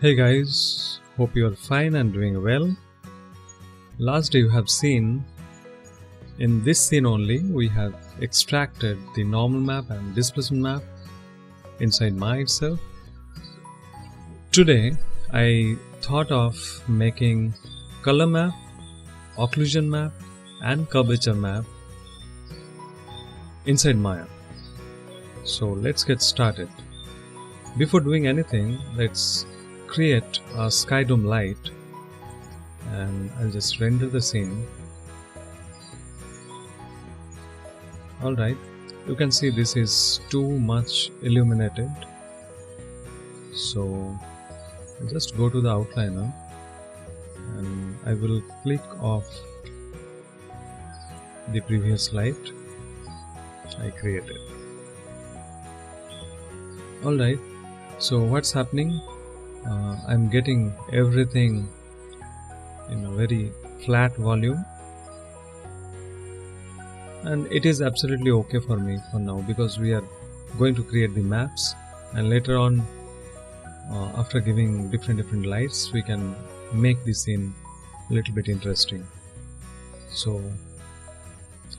Hey guys, hope you are fine and doing well. Last day you have seen, in this scene only we have extracted the normal map and displacement map inside Maya itself. Today I thought of making color map, occlusion map and curvature map inside Maya. So let's get started. Before doing anything, let's create a sky dome light and I'll just render the scene. Alright, you can see this is too much illuminated, so I'll just go to the outliner and I will click off the previous light I created. Alright, so what's happening? I'm getting everything in a very flat volume, and it is absolutely okay for me for now because we are going to create the maps, and later on after giving different lights we can make the scene a little bit interesting. So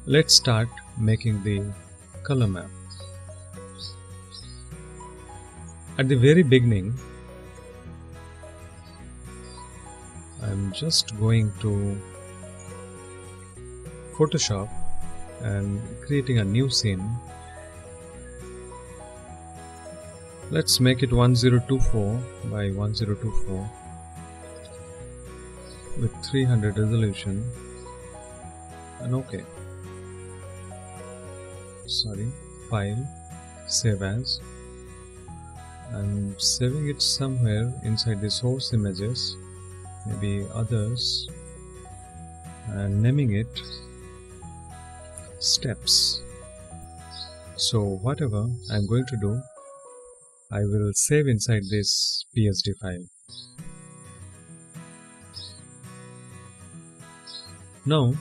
let's start making the color map. At the very beginning, I'm just going to Photoshop and creating a new scene. Let's make it 1024 by 1024 with 300 resolution and OK. Sorry, file, save as. I'm saving it somewhere inside the source images, maybe others, and naming it steps. So whatever I'm going to do, I will save inside this PSD file. Now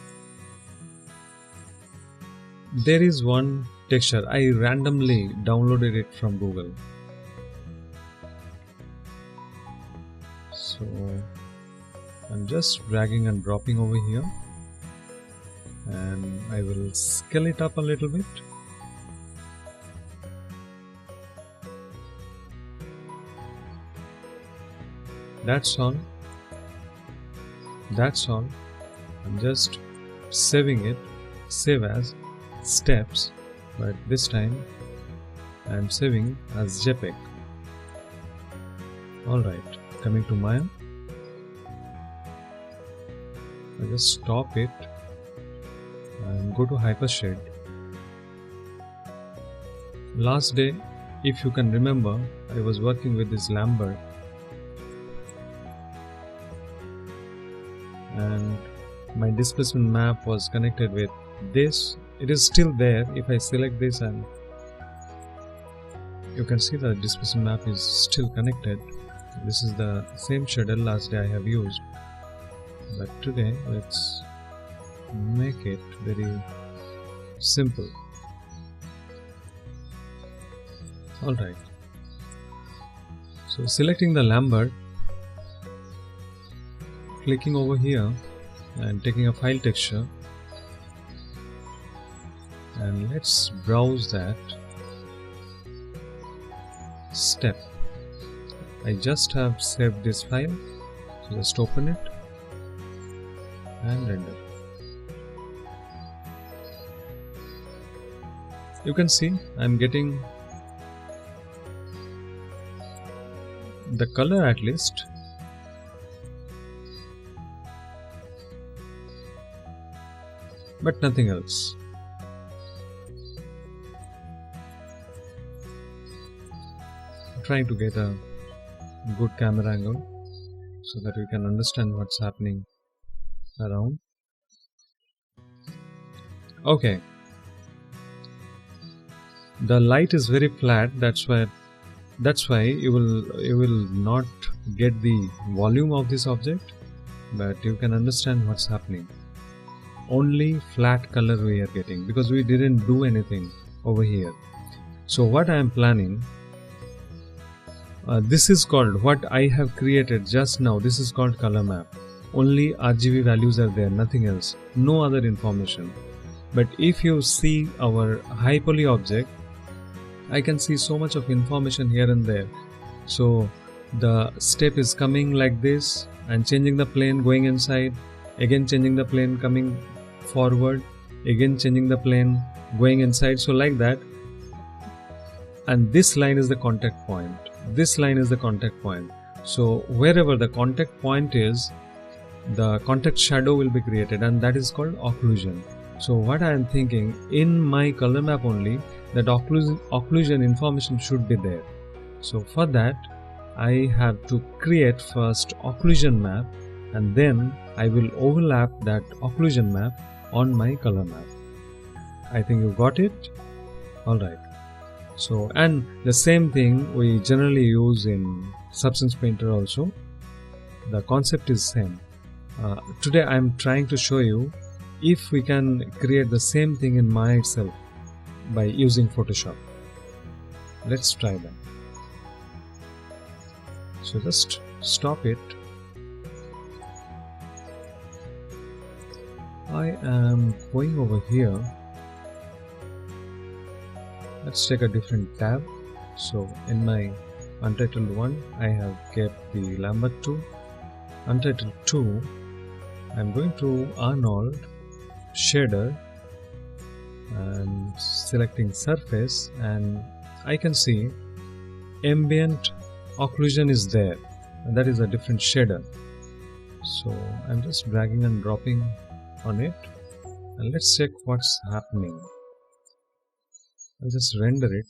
there is one texture I randomly downloaded it from Google. So I'm just dragging and dropping over here, and I will scale it up a little bit. That's all. I'm just saving it, save as steps, but this time I'm saving as JPEG. Alright, coming to Maya, I just stop it and go to Hypershade. Last day, if you can remember, I was working with this Lambert, and my displacement map was connected with this. It is still there. If I select this, and you can see the displacement map is still connected. This is the same shader last day I have used, but today let's make it very simple. Alright, so selecting the Lambert, clicking over here and taking a file texture, and let's browse that step. I just have saved this file, so just open it and render. You can see I'm getting the color at least, but nothing else. I'm trying to get a good camera angle so that we can understand what's happening around. Okay, the light is very flat, that's why you will not get the volume of this object, but you can understand what's happening. Only flat color we are getting because we didn't do anything over here. So what I am planning, this is called, what I have created just now, this is called color map. Only RGB values are there, nothing else, no other information. But if you see our high poly object, I can see so much of information here and there. So the step is coming like this and changing the plane, going inside, again changing the plane, coming forward, again changing the plane, going inside. So like that. And this line is the contact point, this line is the contact point. So wherever the contact point is, the contact shadow will be created, and that is called occlusion. So what I am thinking, in my color map only, that occlusion information should be there. So for that I have to create first occlusion map, and then I will overlap that occlusion map on my color map. I think you got it. Alright. So, and the same thing we generally use in Substance Painter also. The concept is same. Today I am trying to show you if we can create the same thing in Maya itself by using Photoshop. Let's try that. So just stop it. I am going over here. Let's take a different tab. So in my Untitled 1 I have kept the Lambert 2. Untitled 2, I'm going to Arnold, Shader, and selecting Surface, and I can see ambient occlusion is there, and that is a different shader. So I'm just dragging and dropping on it, and let's check what's happening. I'll just render it.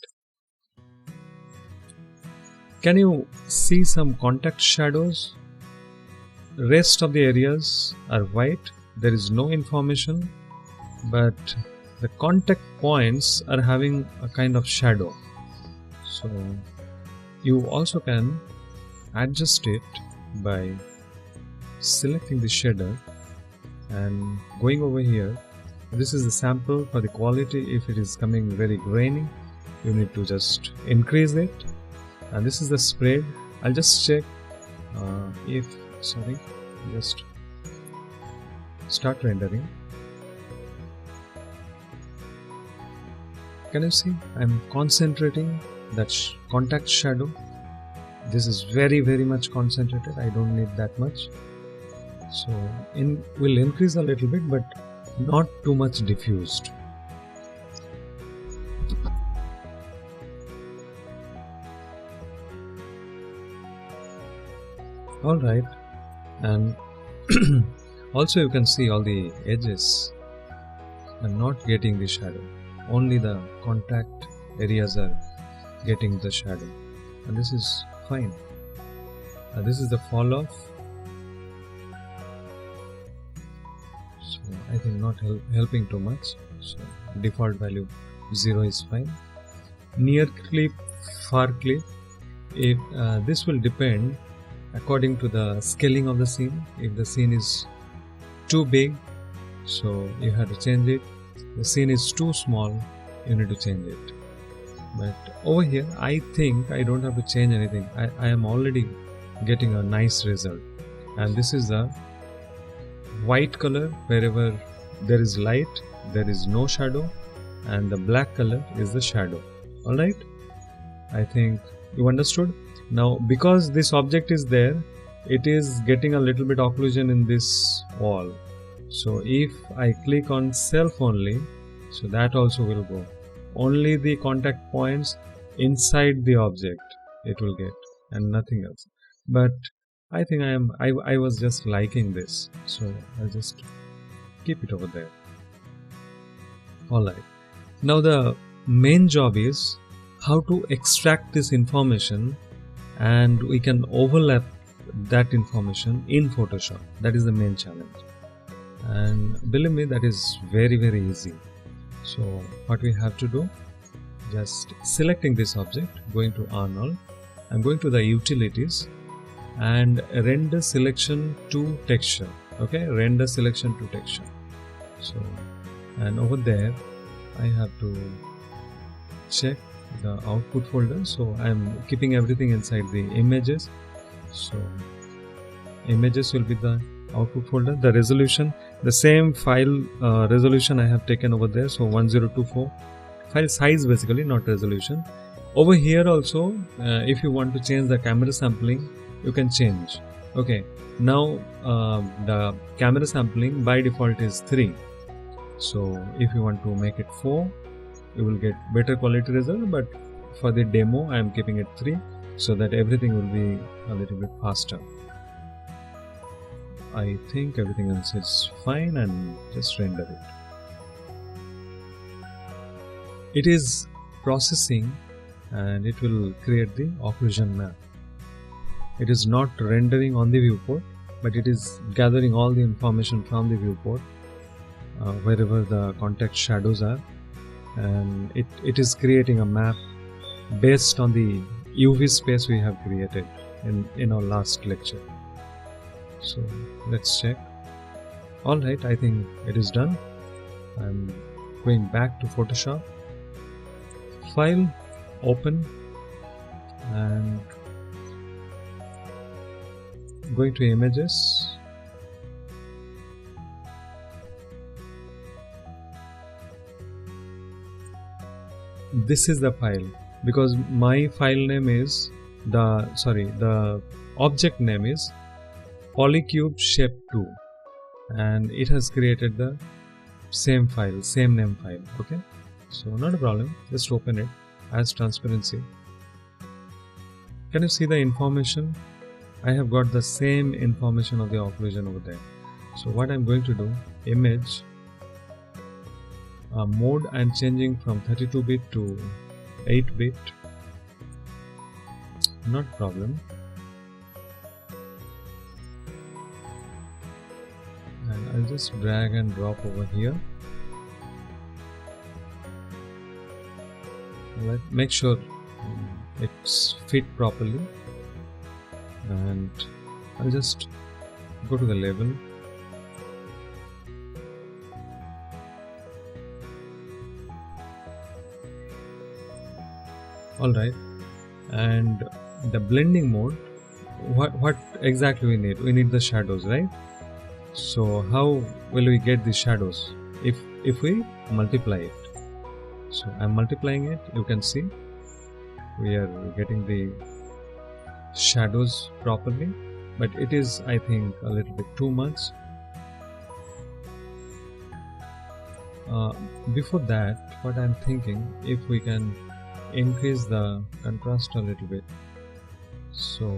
Can you see some contact shadows? Rest of the areas are white, there is no information, but the contact points are having a kind of shadow. So you also can adjust it by selecting the shader and going over here. This is the sample for the quality. If it is coming very grainy, you need to just increase it. And this is the spread. I'll just check just start rendering. Can you see? I'm concentrating that contact shadow. This is very much concentrated. I don't need that much. So will increase a little bit, but not too much diffused. Alright, and also you can see all the edges are not getting the shadow, only the contact areas are getting the shadow, and this is fine. This is the fall off. So I think not helping too much, so default value 0 is fine. Near clip, far clip, if this will depend according to the scaling of the scene. If the scene is too big, so you have to change it. The scene is too small, you need to change it. But over here I think I don't have to change anything. I am already getting a nice result. And this is the white color. Wherever there is light, there is no shadow, and the black color is the shadow. Alright, I think you understood. Now because this object is there, it is getting a little bit occlusion in this wall. So if I click on self only, so that also will go. Only the contact points inside the object it will get, and nothing else. But I think I was just liking this, so I'll just keep it over there. Alright, now the main job is how to extract this information, and we can overlap that information in Photoshop. That is the main challenge, and believe me, that is very easy. So what we have to do, just selecting this object, going to Arnold, I'm going to the utilities and render selection to texture. Okay, render selection to texture. So, and over there I have to check the output folder. So I am keeping everything inside the images. So images will be the output folder. The resolution, the same file resolution I have taken over there. So 1024 file size, basically, not resolution. Over here also, if you want to change the camera sampling, you can change. Okay, now the camera sampling by default is 3. So if you want to make it 4, you will get better quality result, but for the demo I am keeping it 3 so that everything will be a little bit faster. I think everything else is fine, and just render it. It is processing and it will create the occlusion map. It is not rendering on the viewport, but it is gathering all the information from the viewport, wherever the contact shadows are, and it is creating a map based on the UV space we have created in our last lecture. So let's check. Alright, I think it is done. I'm going back to Photoshop, File, Open, and going to Images. This is the file, because my file name is the object name is Polycube Shape 2, and it has created the same file, same name file. Okay, so not a problem, just open it as transparency. Can you see the information? I have got the same information of the occlusion over there. So what I'm going to do, image mode, I'm changing from 32-bit to 8-bit. Not a problem. And I'll just drag and drop over here. Make sure it's fit properly, and I'll just go to the label. Alright, and the blending mode, what exactly we need? We need the shadows, right? So how will we get the shadows? If we multiply it. So I'm multiplying it, you can see we are getting the shadows properly, but it is, I think, a little bit too much. Before that, what I'm thinking, if we can increase the contrast a little bit. So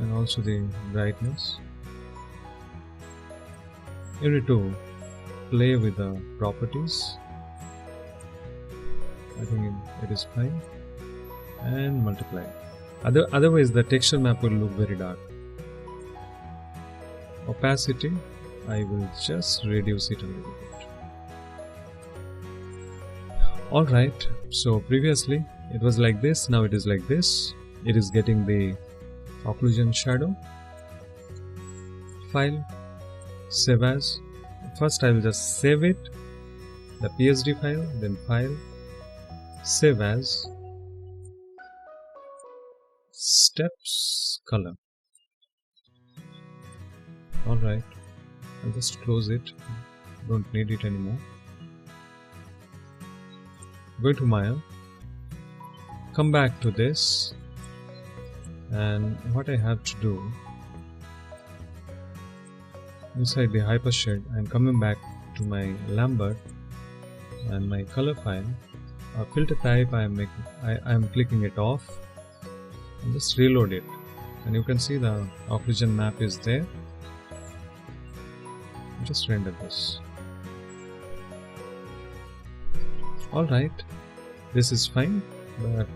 and also the brightness. You need to play with the properties. I think it is fine, and multiply. Otherwise the texture map will look very dark. Opacity, I will just reduce it a little bit. Alright, so previously it was like this, now it is like this. It is getting the occlusion shadow. File, save as. First I will just save it, the PSD file, then file, save as, steps, color. Alright, I'll just close it, don't need it anymore. Go to Maya, come back to this, and what I have to do, inside the hypershade, I'm coming back to my Lambert and my color file. Filter type, I am clicking it off and just reload it, and you can see the occlusion map is there. Just render this. Alright, this is fine, but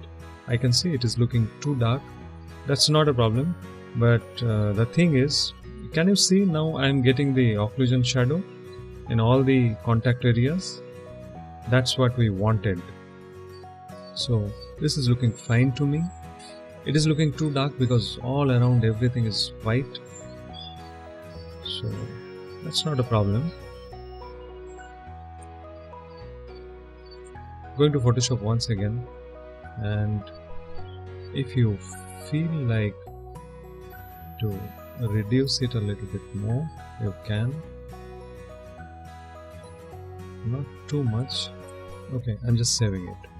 I can see it is looking too dark. That's not a problem, but the thing is, can you see now I am getting the occlusion shadow in all the contact areas? That's what we wanted. So this is looking fine to me. It is looking too dark because all around everything is white. so that's not a problem. Going to Photoshop once again, and if you feel like to reduce it a little bit more, you can. Not too much. Okay, I'm just saving it.